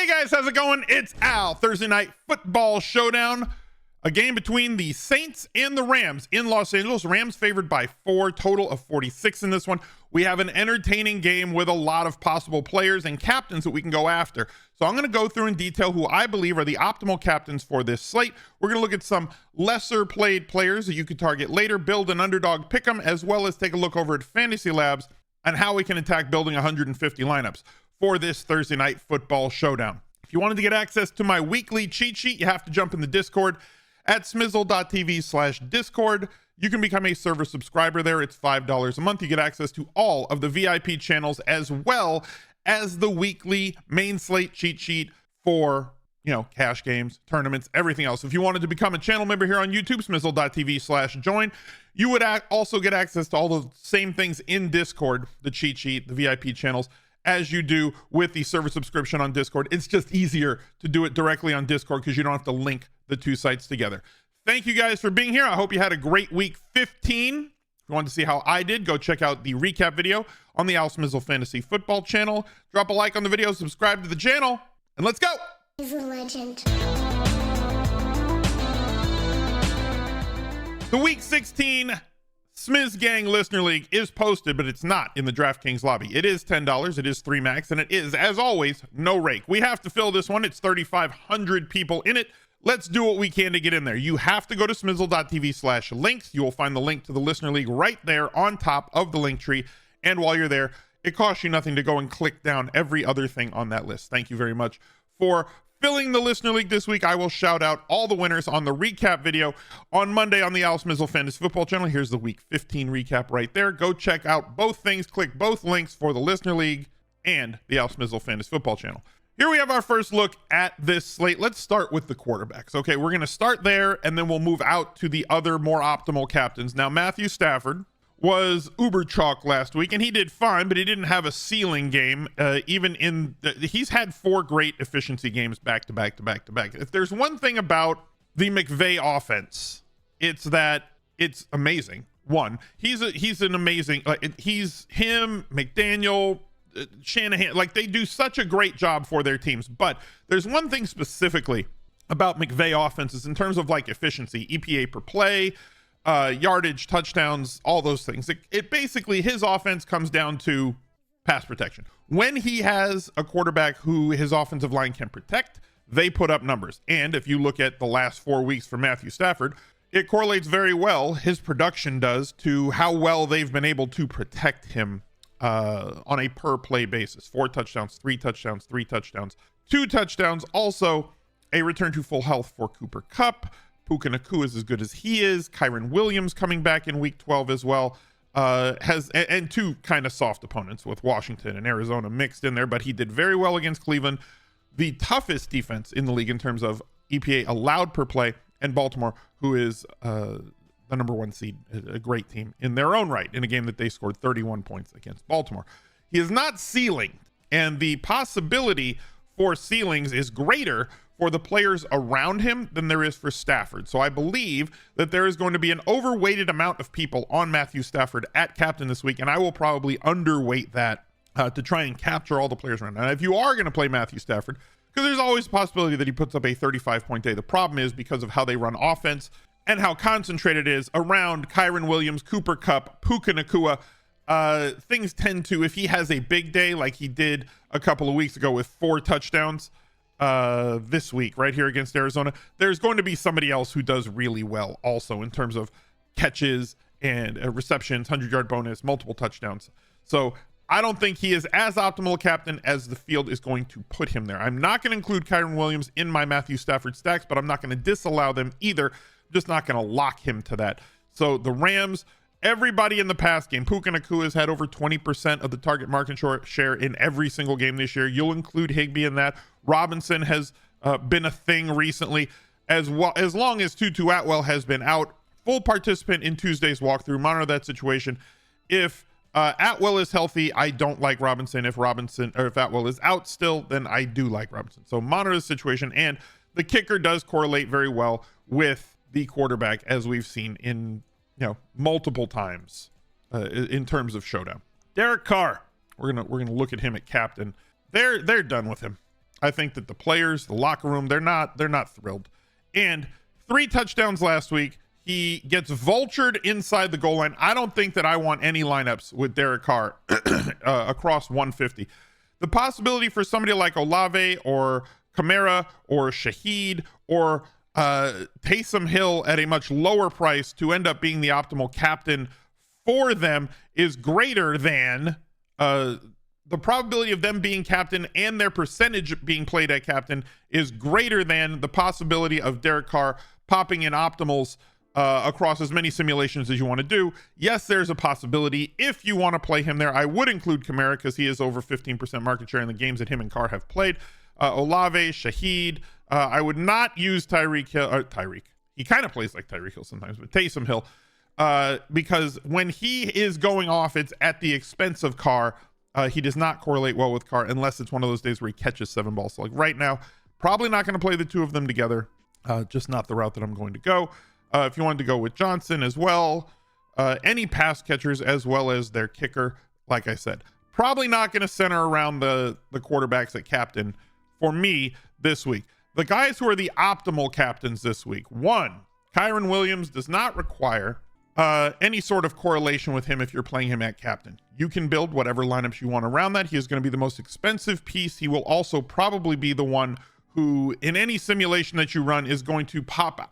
Hey guys, how's it going? It's Al. Thursday night football showdown. A game between the Saints and the Rams in Los Angeles. Rams favored by 4, total of 46 in this one. We have an entertaining game with a lot of possible players and captains that we can go after. So I'm going to go through in detail who I believe are the optimal captains for this slate. We're going to look at some lesser played players that you could target later, build an underdog pick 'em, as well as take a look over at Fantasy Labs and how we can attack building 150 lineups for this Thursday night football showdown. If you wanted to get access to my weekly cheat sheet, you have to jump in the Discord at smizzle.tv/discord. You can become a server subscriber there. It's $5 a month. You get access to all of the VIP channels as well as the weekly main slate cheat sheet for, cash games, tournaments, everything else. If you wanted to become a channel member here on YouTube, smizzle.tv/join, you would also get access to all the same things in Discord, the cheat sheet, the VIP channels, as you do with the server subscription on Discord. It's just easier to do it directly on Discord because you don't have to link the two sites together. Thank you guys for being here. I hope you had a great week 15. If you want to see how I did, go check out the recap video on the Al Smizzle Fantasy Football channel. Drop a like on the video, subscribe to the channel, and let's go. He's a legend. The Week 16 Smiz Gang Listener League is posted, but it's not in the DraftKings lobby. It is $10, it is 3 max, and it is, as always, no rake. We have to fill this one. It's 3,500 people in it. Let's do what we can to get in there. You have to go to smizzle.tv/links. You will find the link to the Listener League right there on top of the link tree. And while you're there, it costs you nothing to go and click down every other thing on that list. Thank you very much for filling the Listener League this week. I will shout out all the winners on the recap video on Monday on the Al Smizzle Fantasy Football channel. Here's the Week 15 recap right there. Go check out both things. Click both links for the Listener League and the Al Smizzle Fantasy Football channel. Here we have our first look at this slate. Let's start with the quarterbacks. Okay, we're going to start there, and then we'll move out to the other more optimal captains. Now, Matthew Stafford was uber chalk last week, and he did fine, but he didn't have a ceiling game. He's had 4 great efficiency games back to back to back to back. If there's one thing about the McVay offense, it's that it's amazing. One, he's an amazing. He's him, McDaniel, Shanahan, they do such a great job for their teams. But there's one thing specifically about McVay offenses in terms of efficiency, EPA per play, yardage, touchdowns, all those things. It basically, his offense comes down to pass protection. When he has a quarterback who his offensive line can protect, they put up numbers. And if you look at the last 4 weeks for Matthew Stafford, it correlates very well, his production does, to how well they've been able to protect him on a per play basis. 4 touchdowns, 3 touchdowns, 3 touchdowns, 2 touchdowns. Also, a return to full health for Cooper Kupp. Puka Nacua is as good as he is. Kyren Williams coming back in week 12 as well. And 2 kind of soft opponents with Washington and Arizona mixed in there, but he did very well against Cleveland, the toughest defense in the league in terms of EPA allowed per play, and Baltimore, who is the number 1 seed, a great team in their own right, in a game that they scored 31 points against Baltimore. He is not ceiling, and the possibility for ceilings is greater for the players around him than there is for Stafford. So I believe that there is going to be an overweighted amount of people on Matthew Stafford at captain this week, and I will probably underweight that to try and capture all the players around. And if you are going to play Matthew Stafford, because there's always a possibility that he puts up a 35-point day. The problem is because of how they run offense and how concentrated it is around Kyren Williams, Cooper Kupp, Puka Nacua, things tend to, if he has a big day like he did a couple of weeks ago with 4 touchdowns this week right here against Arizona, there's going to be somebody else who does really well also in terms of catches and receptions, 100-yard bonus, multiple touchdowns. So I don't think he is as optimal a captain as the field is going to put him there. I'm not going to include Kyren Williams in my Matthew Stafford stacks, but I'm not going to disallow them either. I'm just not going to lock him to that. So the Rams, everybody in the pass game, Puka Nacua has had over 20% of the target market share in every single game this year. You'll include Higbee in that. Robinson has been a thing recently, as long as Tutu Atwell has been out. Full participant in Tuesday's walkthrough. Monitor that situation. If Atwell is healthy, I don't like Robinson. If Atwell is out still, then I do like Robinson. So monitor the situation, and the kicker does correlate very well with the quarterback, as we've seen in multiple times in terms of showdown. Derek Carr, we're gonna look at him at captain. They're done with him. I think that the players, the locker room, they're not thrilled. And 3 touchdowns last week. He gets vultured inside the goal line. I don't think that I want any lineups with Derek Carr across 150. The possibility for somebody like Olave or Kamara or Shaheed or Taysom Hill at a much lower price to end up being the optimal captain for them is greater than the probability of them being captain, and their percentage being played at captain is greater than the possibility of Derek Carr popping in optimals across as many simulations as you want to do. Yes, there's a possibility if you want to play him there. I would include Kamara because he is over 15% market share in the games that him and Carr have played. Olave, Shaheed. I would not use Tyreek Hill. He kind of plays like Tyreek Hill sometimes, but Taysom Hill. Because when he is going off, it's at the expense of Carr. He does not correlate well with Carr unless it's one of those days where he catches 7 balls. So like right now, probably not going to play the 2 of them together. Just not the route that I'm going to go. If you wanted to go with Johnson as well, any pass catchers as well as their kicker, like I said, probably not going to center around the quarterbacks at captain for me this week. The guys who are the optimal captains this week. 1, Kyren Williams does not require any sort of correlation with him if you're playing him at captain. You can build whatever lineups you want around that. He is going to be the most expensive piece. He will also probably be the one who, in any simulation that you run, is going to pop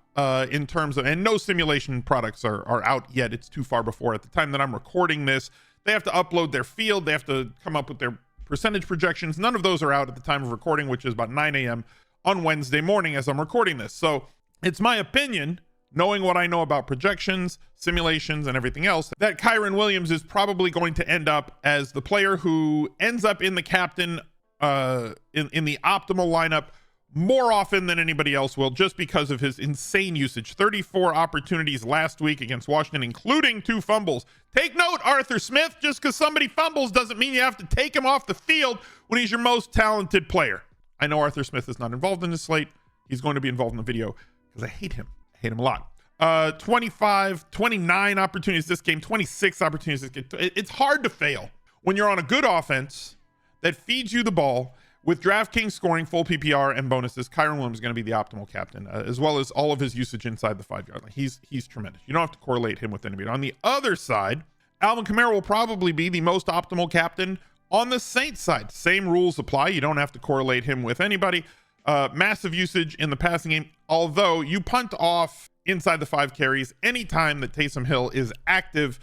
in terms of, and no simulation products are out yet. It's too far before. At the time that I'm recording this, they have to upload their field. They have to come up with their percentage projections. None of those are out at the time of recording, which is about 9 a.m. on Wednesday morning as I'm recording this. So it's my opinion, knowing what I know about projections, simulations, and everything else, that Kyren Williams is probably going to end up as the player who ends up in the captain in the optimal lineup more often than anybody else will, just because of his insane usage. 34 opportunities last week against Washington, including 2 fumbles. Take note, Arthur Smith, just because somebody fumbles doesn't mean you have to take him off the field when he's your most talented player. I know Arthur Smith is not involved in this slate. He's going to be involved in the video because I hate him. I hate him a lot. 29 opportunities this game, 26 opportunities this game. It's hard to fail when you're on a good offense that feeds you the ball. With DraftKings scoring, full PPR, and bonuses, Kyren Williams is going to be the optimal captain, as well as all of his usage inside the 5-yard line. He's tremendous. You don't have to correlate him with anybody. On the other side, Alvin Kamara will probably be the most optimal captain on the Saints side. Same rules apply. You don't have to correlate him with anybody. Massive usage in the passing game, although you punt off inside the 5 carries anytime that Taysom Hill is active.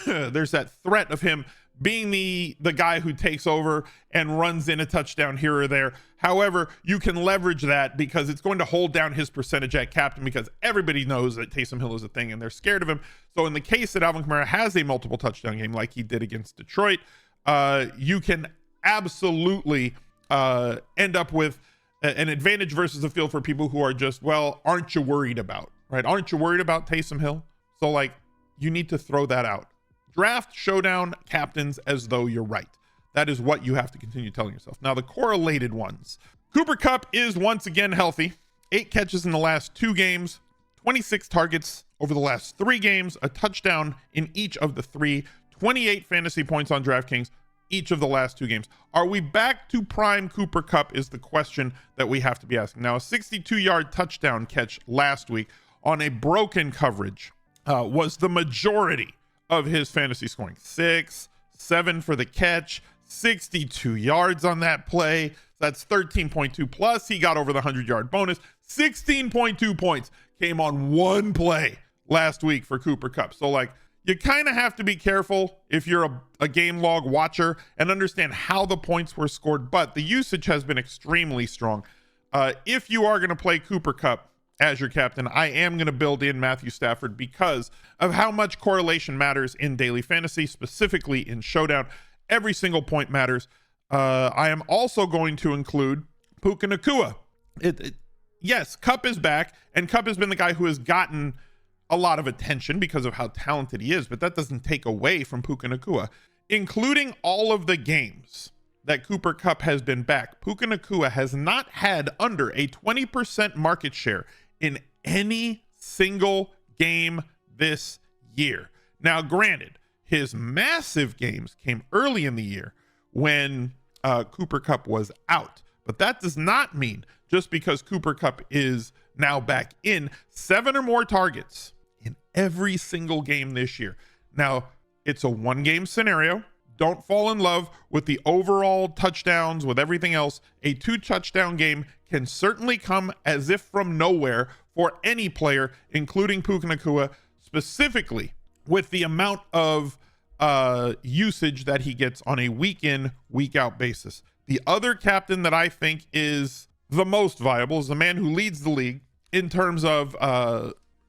There's that threat of him being the guy who takes over and runs in a touchdown here or there. However, you can leverage that because it's going to hold down his percentage at captain, because everybody knows that Taysom Hill is a thing and they're scared of him. So in the case that Alvin Kamara has a multiple touchdown game like he did against Detroit, you can absolutely end up with an advantage versus the field for people who are just, well, aren't you worried about, right? Aren't you worried about Taysom Hill? So like, you need to throw that out. Draft Showdown captains as though you're right. That is what you have to continue telling yourself. Now, the correlated ones. Cooper Kupp is once again healthy. 8 catches in the last 2 games, 26 targets over the last 3 games, a touchdown in each of the 3, 28 fantasy points on DraftKings each of the last 2 games. Are we back to prime Cooper Kupp is the question that we have to be asking. Now, a 62-yard touchdown catch last week on a broken coverage was the majority of his fantasy scoring. 6, 7 for the catch, 62 yards on that play. That's 13.2 plus. He got over the 100-yard bonus. 16.2 points came on 1 play last week for Cooper Kupp. So like, you kind of have to be careful if you're a game log watcher and understand how the points were scored, but the usage has been extremely strong. If you are going to play Cooper Kupp as your captain, I am going to build in Matthew Stafford because of how much correlation matters in daily fantasy, specifically in Showdown. Every single point matters. I am also going to include Puka Nacua. Yes, Kupp is back, and Kupp has been the guy who has gotten a lot of attention because of how talented he is, but that doesn't take away from Puka Nacua. Including all of the games that Cooper Kupp has been back, Puka Nacua has not had under a 20% market share in any single game this year. Now, granted, his massive games came early in the year when Cooper Kupp was out, But that does not mean just because Cooper Kupp is now back in 7 or more targets in every single game this year. Now, it's a 1-game scenario. Don't fall in love with the overall touchdowns, with everything else. A 2-touchdown game can certainly come as if from nowhere for any player, including Puka Nacua, specifically with the amount of usage that he gets on a week in, week out basis. The other captain that I think is the most viable is the man who leads the league in terms of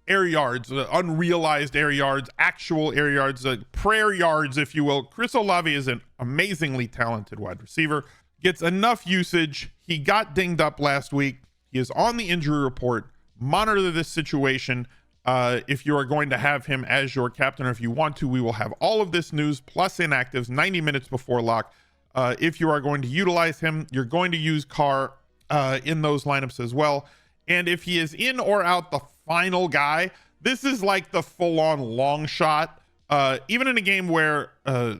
air yards, unrealized air yards, actual air yards, prayer yards, if you will. Chris Olave is an amazingly talented wide receiver, gets enough usage. He got dinged up last week. He is on the injury report. Monitor this situation. If you are going to have him as your captain, or if you want to, we will have all of this news plus inactives 90 minutes before lock. If you are going to utilize him, you're going to use Carr in those lineups as well. And if he is in or out the final guy, this is like the full-on long shot. Even in a game where, there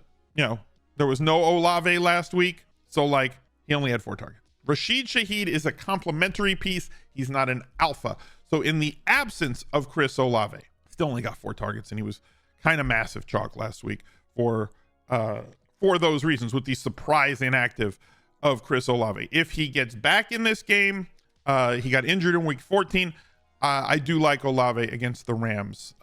was no Olave last week. So, like, he only had 4 targets. Rashid Shaheed is a complementary piece. He's not an alpha. So in the absence of Chris Olave, still only got 4 targets, and he was kind of massive chalk last week for those reasons, with the surprise inactive of Chris Olave. If he gets back in this game, he got injured in week 14. I do like Olave against the Rams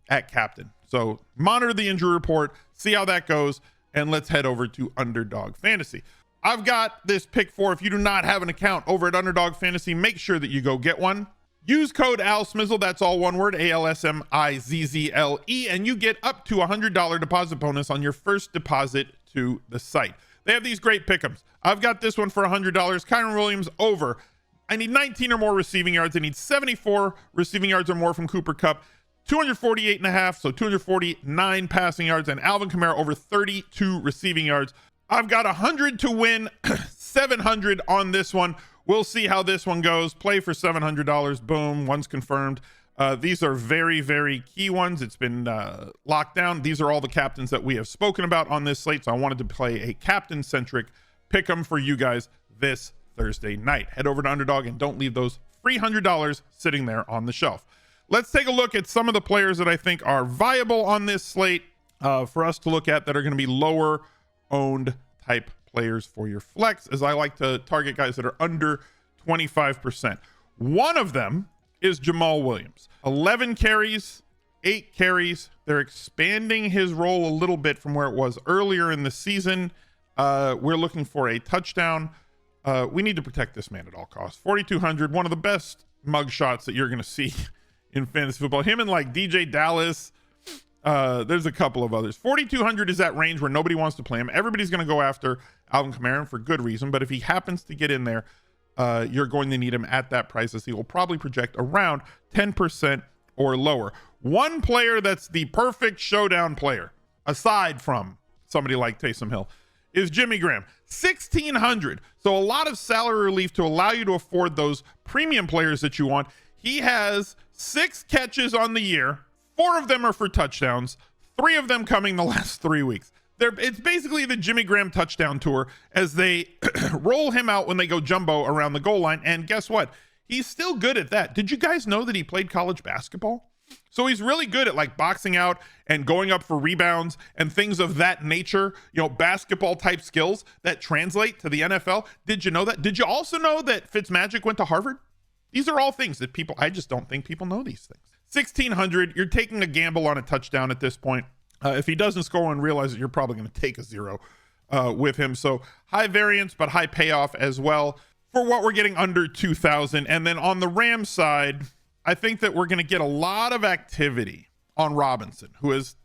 at captain. So monitor the injury report, see how that goes, and let's head over to Underdog Fantasy. I've got this pick for, if you do not have an account over at Underdog Fantasy, make sure that you go get one. Use code ALSMIZZLE, that's all one word, ALSMIZZLE, and you get up to $100 deposit bonus on your first deposit to the site. They have these great pick'ems. I've got this one for $100. Kyren Williams over. I need 19 or more receiving yards. I need 74 receiving yards or more from Cooper Kupp. 248.5, so 249 passing yards, and Alvin Kamara over 32 receiving yards. I've got 100 to win, 700 on this one. We'll see how this one goes. Play for $700. Boom, one's confirmed. These are very, very key ones. It's been locked down. These are all the captains that we have spoken about on this slate, so I wanted to play a captain-centric pick 'em for you guys this Thursday night. Head over to Underdog and don't leave those free $100 sitting there on the shelf. Let's take a look at some of the players that I think are viable on this slate for us to look at that are going to be lower owned type players for your flex, as I like to target guys that are under 25%. One of them is Jamal Williams. 11 carries, 8 carries. They're expanding his role a little bit from where it was earlier in the season. We're looking for a touchdown. We need to protect this man at all costs. 4,200, one of the best mug shots that you're going to see in fantasy football. Him and like DJ Dallas. There's a couple of others. 4,200 is that range where nobody wants to play him. Everybody's going to go after Alvin Kamara for good reason, but if he happens to get in there, you're going to need him at that price, as he will probably project around 10% or lower. One player that's the perfect showdown player, aside from somebody like Taysom Hill, is Jimmy Graham. 1,600. So a lot of salary relief to allow you to afford those premium players that you want. He has 6 catches on the year. 4 of them are for touchdowns, 3 of them coming the last 3 weeks. It's basically the Jimmy Graham touchdown tour, as they roll him out when they go jumbo around the goal line. And guess what? He's still good at that. Did you guys know that he played college basketball? So he's really good at like boxing out and going up for rebounds and things of that nature, basketball type skills that translate to the NFL. Did you know that? Did you also know that Fitzmagic went to Harvard? These are all things that I just don't think people know these things. 1,600, you're taking a gamble on a touchdown at this point. If he doesn't score and realize it, you're probably going to take a 0 with him. So high variance, but high payoff as well for what we're getting under 2,000. And then on the Rams side, I think that we're going to get a lot of activity on Robinson, who is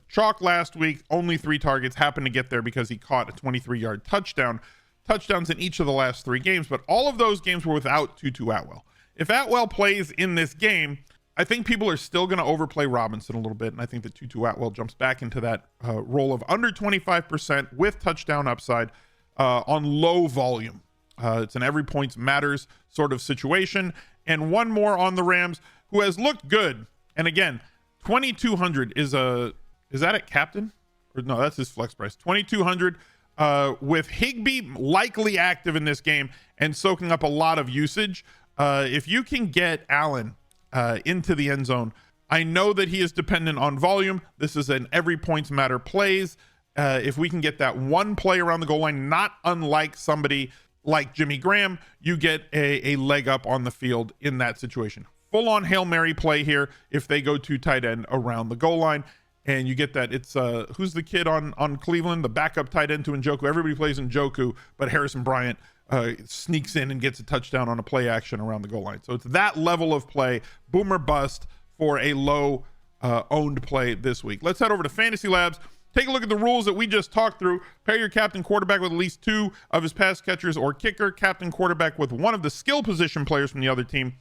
chalk last week, only 3 targets, happened to get there because he caught a 23-yard touchdown. Touchdowns in each of the last 3 games, but all of those games were without Tutu Atwell. If Atwell plays in this game, I think people are still going to overplay Robinson a little bit, and I think that Tutu Atwell jumps back into that role of under 25% with touchdown upside on low volume. It's an every points matters sort of situation. And one more on the Rams, who has looked good. And again, 2,200 is that at captain? Or no, that's his flex price. 2,200. with Higbee likely active in this game and soaking up a lot of usage, if you can get Allen into the end zone, I know that he is dependent on volume. This is an every points matter plays. If we can get that one play around the goal line, not unlike somebody like Jimmy Graham, you get a leg up on the field in that situation. Full on Hail Mary play here if they go to tight end around the goal line. And you get that. It's who's the kid on Cleveland, the backup tight end to Njoku. Everybody plays Njoku, but Harrison Bryant sneaks in and gets a touchdown on a play action around the goal line. So it's that level of play, boom or bust, for a low owned play this week. Let's head over to Fantasy Labs. Take a look at the rules that we just talked through. Pair your captain quarterback with at least 2 of his pass catchers or kicker. Captain quarterback with one of the skill position players from the other team.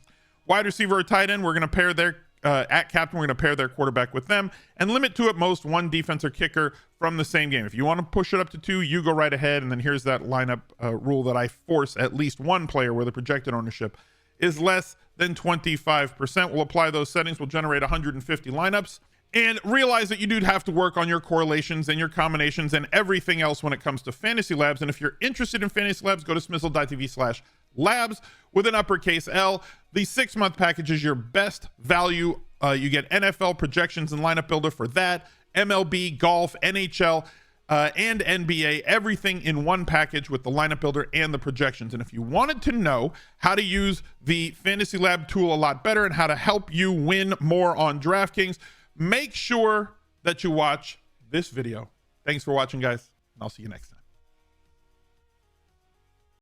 Wide receiver or tight end, we're going to pair their at captain, we're going to pair their quarterback with them, and limit to at most 1 defense or kicker from the same game. If you want to push it up to 2, you go right ahead. And then here's that lineup rule that I force at least 1 player where the projected ownership is less than 25%. We'll apply those settings. We'll generate 150 lineups. And realize that you do have to work on your correlations and your combinations and everything else when it comes to Fantasy Labs. And if you're interested in Fantasy Labs, go to smizzle.tv/labs with an uppercase L. The 6-month package is your best value. You get NFL projections and lineup builder for that, MLB, golf, NHL, and NBA, everything in one package with the lineup builder and the projections. And if you wanted to know how to use the Fantasy Lab tool a lot better and how to help you win more on DraftKings, make sure that you watch this video. Thanks for watching, guys, and I'll see you next time.